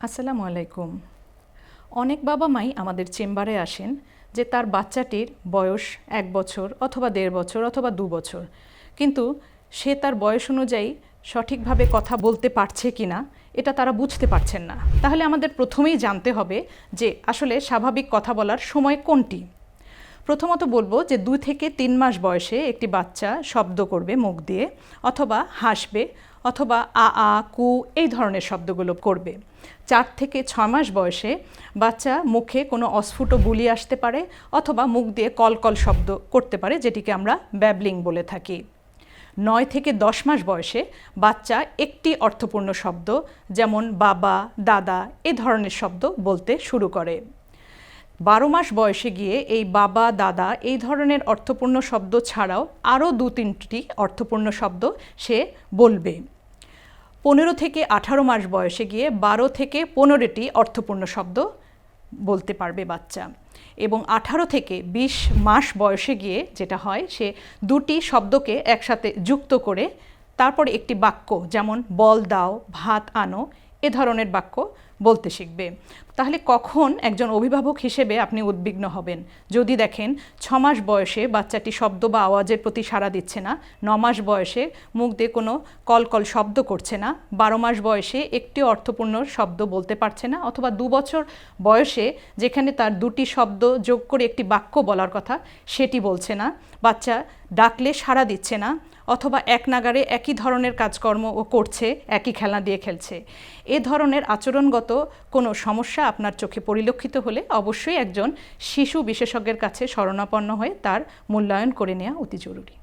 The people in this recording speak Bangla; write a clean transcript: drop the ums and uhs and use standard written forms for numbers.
আসসালামু আলাইকুম। অনেক বাবা মাই আমাদের চেম্বারে আসেন যে তার বাচ্চাটির বয়স 1 বছর অথবা 1.5 বছর অথবা 2 বছর, কিন্তু সে তার বয়স অনুযায়ী সঠিকভাবে কথা বলতে পারছে কিনা এটা তারা বুঝতে পারছেন না। তাহলে আমাদের প্রথমেই জানতে হবে যে আসলে স্বাভাবিক কথা বলার সময় কোনটি। প্রথমত বলবো যে 2 থেকে 3 মাস বয়সে একটি বাচ্চা শব্দ করবে মুখ দিয়ে, অথবা হাসবে, অথবা আ আ কু এই ধরনের শব্দগুলো করবে। 4 থেকে 6 মাস বয়সে বাচ্চা মুখে কোনো অস্ফুট বুলি আসতে পারে, অথবা মুখ দিয়ে কলকল শব্দ করতে পারে, যেটিকে আমরা ব্যাবলিং বলে থাকি। 9 থেকে 10 মাস বয়সে বাচ্চা একটি অর্থপূর্ণ শব্দ যেমন বাবা, দাদা এই ধরনের শব্দ বলতে শুরু করে। 12 মাস বয়সে গিয়ে এই বাবা, দাদা এই ধরনের অর্থপূর্ণ শব্দ ছাড়াও আরও 2-3টি অর্থপূর্ণ শব্দ সে বলবে। 15 থেকে 18 মাস বয়সে গিয়ে 12 থেকে 15টি অর্থপূর্ণ শব্দ বলতে পারবে বাচ্চা, এবং 18 থেকে 20 মাস বয়সে গিয়ে যেটা হয়, সে 2টি শব্দকে একসাথে যুক্ত করে তারপর একটি বাক্য যেমন বল দাও, ভাত আনো এ ধরনের বাক্য বলতে শিখবে। তাহলে কখন একজন অভিভাবক হিসেবে আপনি উদ্বিগ্ন হবেন? যদি দেখেন 6 মাস বয়সে বাচ্চাটি শব্দ বা আওয়াজের প্রতি সাড়া দিচ্ছে না, 9 মাস বয়সে মুখ দিয়ে কোনো কলকল শব্দ করছে না, 12 মাস বয়সে একটি অর্থপূর্ণ শব্দ বলতে পারছে না, অথবা 2 বছর বয়সে যেখানে তার 2টি শব্দ যোগ করে একটি বাক্য বলার কথা সেটি বলছে না, বাচ্চা ডাকলে সাড়া দিচ্ছে না, অথবা এক নাগাড়ে একই ধরনের কাজকর্ম ও করছে, একই খেলনা দিয়ে খেলছে, এ ধরনের আচরণগত কোনো সমস্যা আপনার চোখে পরিলক্ষিত হলে অবশ্যই একজন শিশু বিশেষজ্ঞের কাছে শরণাপন্ন হয়ে তার মূল্যায়ন করে নেওয়া অতি জরুরি।